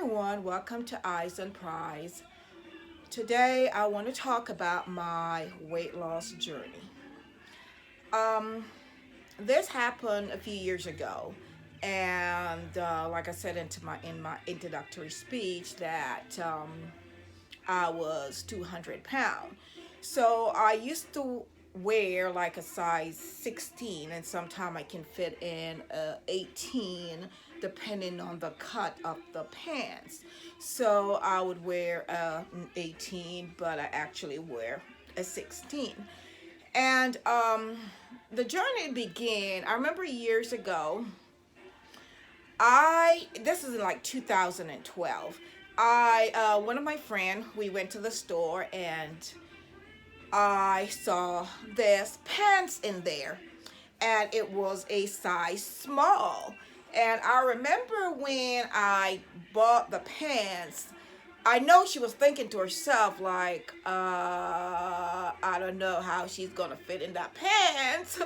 everyone, welcome to Eyes on Prize. Today I want to talk about my weight loss journey. Um, this happened a few years ago, and like I said in my introductory speech, that I was 200 pounds. So I used to wear like a size 16, and sometimes I can fit in a 18 depending on the cut of the pants. So I would wear an 18, but I actually wear a 16. And the journey began, I remember years ago, this is in like 2012. One of my friend, we went to the store and I saw this pants in there, and it was a size small. And I remember when I bought the pants, I know she was thinking to herself, like, I don't know how she's gonna fit in that pants.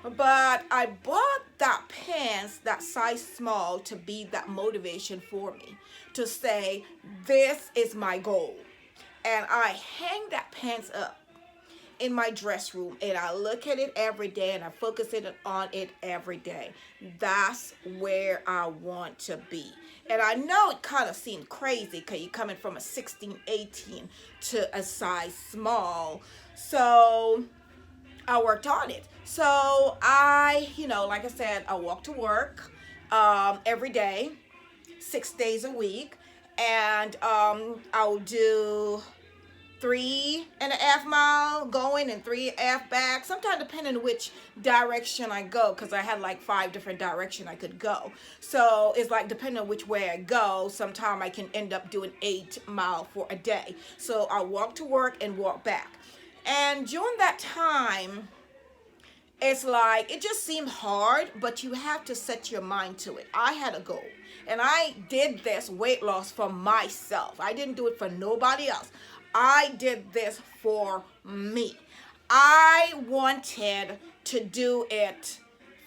But I bought that pants, that size small, to be that motivation for me to say, this is my goal. And I hang that pants up in my dress room, and I look at it every day and I focus on it every day. That's where I want to be. And I know it kind of seemed crazy because you're coming from a 16, 18 to a size small. So I worked on it. So like I said, I walk to work every day, 6 days a week. And I'll do 3.5 mile going and 3.5 back, sometimes depending on which direction I go, because I had like 5 different directions I could go. So it's like depending on which way I go, sometimes I can end up doing 8 mile for a day. So I walk to work and walk back. And during that time, it's like it just seemed hard, but you have to set your mind to it. I had a goal, and I did this weight loss for myself. I didn't do it for nobody else. I did this for me. I wanted to do it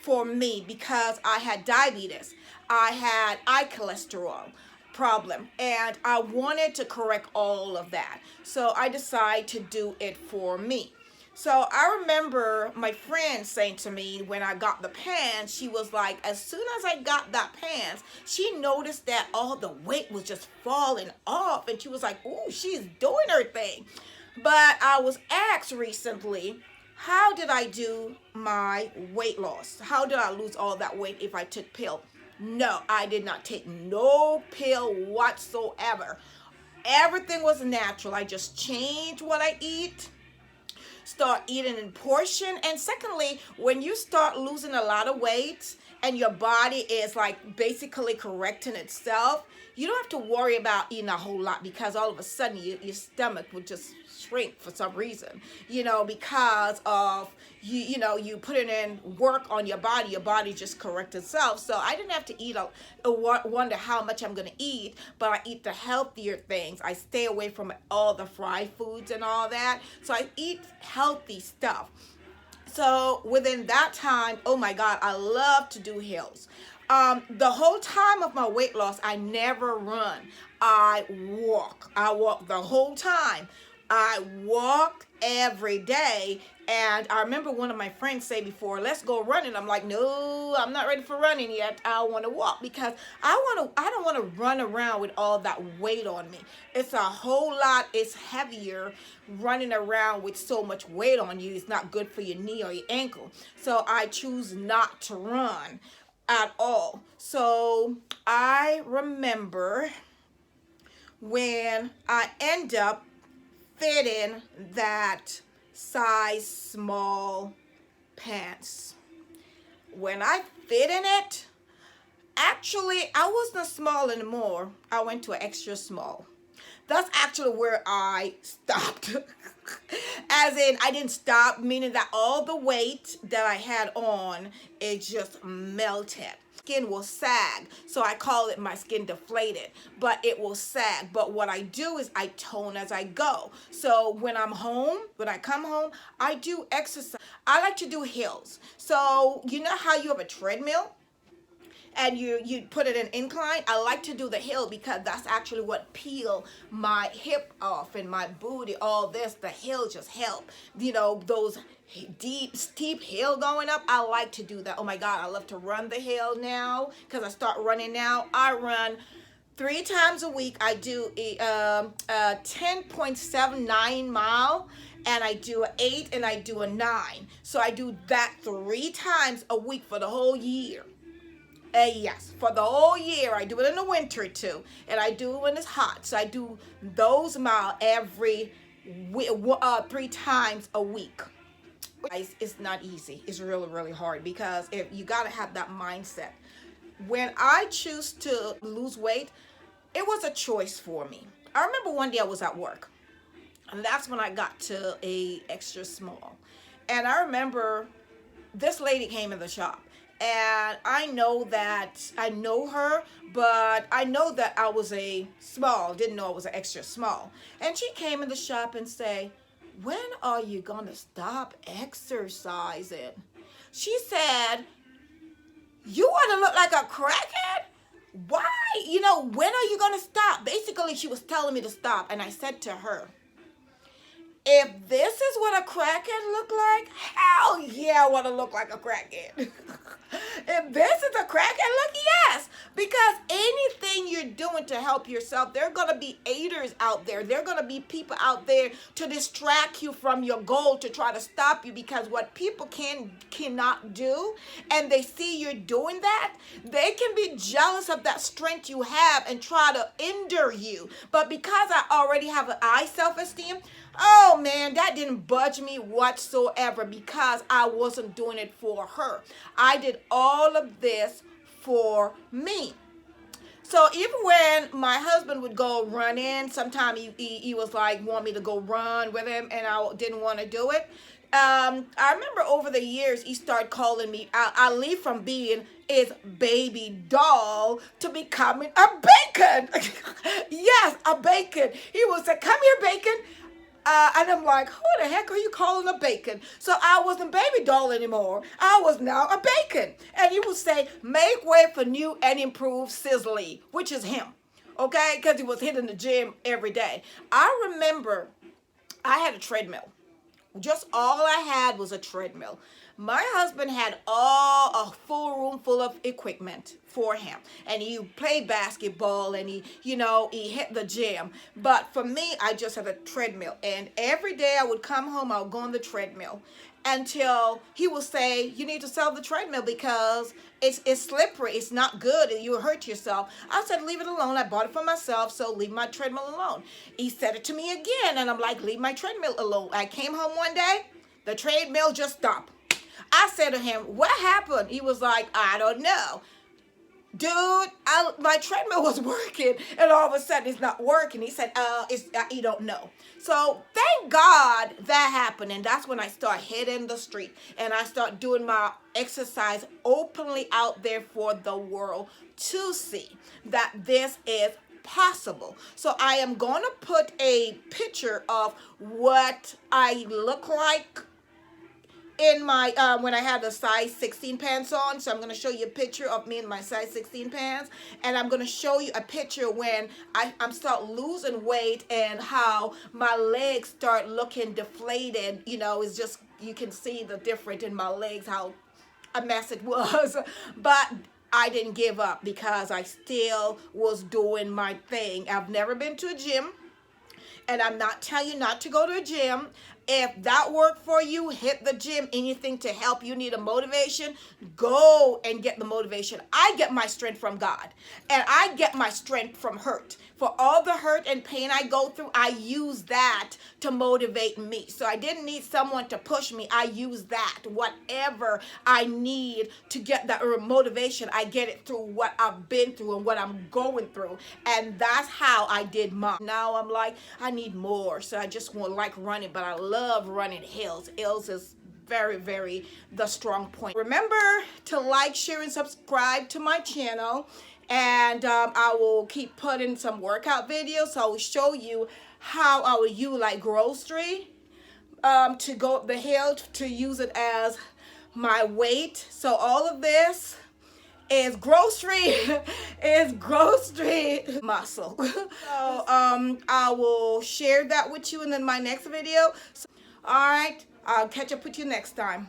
for me because I had diabetes. I had high cholesterol problem, and I wanted to correct all of that. So I decided to do it for me. So I remember my friend saying to me when I got the pants, she was like, as soon as I got that pants, she noticed that all the weight was just falling off. And she was like, ooh, she's doing her thing. But I was asked recently, how did I do my weight loss? How did I lose all that weight if I took pill? No, I did not take no pill whatsoever. Everything was natural. I just changed what I eat, start eating in portion. And secondly, when you start losing a lot of weight and your body is like basically correcting itself, you don't have to worry about eating a whole lot, because all of a sudden your stomach will just shrink for some reason, because of you putting in work on your body just correct itself. So I didn't have to eat wonder how much I'm gonna eat, but I eat the healthier things. I stay away from all the fried foods and all that, so I eat healthy stuff. So within that time, oh my God, I love to do hills. The whole time of my weight loss, I never run. I walk. I walk the whole time. I walk every day. And I remember one of my friends say before, let's go running. I'm like, no, I'm not ready for running yet. I want to walk, because I don't want to run around with all that weight on me. It's a whole lot. It's heavier running around with so much weight on you. It's not good for your knee or your ankle. So I choose not to run at all. So I remember when I end up fitting that size small pants. When I fit in it, actually I wasn't small anymore. I went to an extra small. That's actually where I stopped. As in, I didn't stop, meaning that all the weight that I had on, it just melted. Skin will sag, so I call it my skin deflated, but it will sag. But what I do is I tone as I go. So when I come home, I do exercise. I like to do hills. So you know how you have a treadmill? and you put it in incline. I like to do the hill because that's actually what peel my hip off and my booty. All this, the hill just help. You know, those deep steep hill going up. I like to do that. Oh my God, I love to run the hill now because I start running now. I run 3 times a week. I do a 10.79 mile, and I do an 8 and I do a 9. So I do that 3 times a week for the whole year. Yes, for the whole year. I do it in the winter too, and I do it when it's hot. So I do those miles every 3 times a week. It's not easy. It's really, really hard because if you got to have that mindset. When I choose to lose weight, it was a choice for me. I remember one day I was at work, and that's when I got to a extra small. And I remember this lady came in the shop, and I know her, but I know that I was a small, didn't know I was an extra small. And she came in the shop and say, "When are you gonna stop exercising?" She said, "You want to look like a crackhead? Why? You know, when are you going to stop?" Basically, she was telling me to stop. And I said to her, if this is what a crackhead look like, hell yeah, I want to look like a crackhead. If this is a crackhead look, yes. Because anything you're doing to help yourself, there are going to be haters out there. There are going to be people out there to distract you from your goal, to try to stop you. Because what people cannot do, and they see you're doing that, they can be jealous of that strength you have and try to hinder you. But because I already have an high self-esteem, oh man, that didn't budge me whatsoever because I wasn't doing it for her. I did all of this for me. So even when my husband would go run in, sometimes he was like, want me to go run with him, and I didn't want to do it. I remember over the years, he started calling me, I leave from being his baby doll to becoming a bacon. Yes, a bacon. He would say, "Come here, bacon." And I'm like, who the heck are you calling a bacon? So I wasn't baby doll anymore. I was now a bacon. And he would say, "Make way for new and improved Sizzly," which is him. Okay? Because he was hitting the gym every day. I remember I had a treadmill. Just all I had was a treadmill. My husband had a full room full of equipment for him, and he played basketball, and he hit the gym. But for me, I just had a treadmill, and every day I would come home, I would go on the treadmill until he would say, "You need to sell the treadmill because it's slippery, it's not good, and you'll hurt yourself." I said, "Leave it alone. I bought it for myself, so leave my treadmill alone." He said it to me again, and I'm like, "Leave my treadmill alone." I came home one day, the treadmill just stopped. I said to him, "What happened?" He was like, "I don't know." Dude, my treadmill was working, and all of a sudden it's not working. He said, you don't know." So thank God that happened, and that's when I start hitting the street, and I start doing my exercise openly out there for the world to see that this is possible. So I am going to put a picture of what I look like in my when I had the size 16 pants on. So I'm going to show you a picture of me in my size 16 pants, and I'm going to show you a picture when I'm start losing weight and how my legs start looking deflated. It's just, you can see the difference in my legs, how a mess it was. But I didn't give up because I still was doing my thing. I've never been to a gym, and I'm not telling you not to go to a gym. If that worked for you, hit the gym. Anything to help you need a motivation, go and get the motivation. I get my strength from God, and I get my strength from hurt. For all the hurt and pain I go through, I use that to motivate me. So I didn't need someone to push me. I use that. Whatever I need to get that motivation, I get it through what I've been through and what I'm going through. And that's how I did mine. Now I'm like, I need more. So I just want like running, but I love running hills. Hills is very, very the strong point. Remember to like, share, and subscribe to my channel. And I will keep putting some workout videos. So I will show you how I will use like grocery to go up the hill to use it as my weight. So all of this is grocery is grocery muscle. So I will share that with you in my next video. So, all right, I'll catch up with you next time.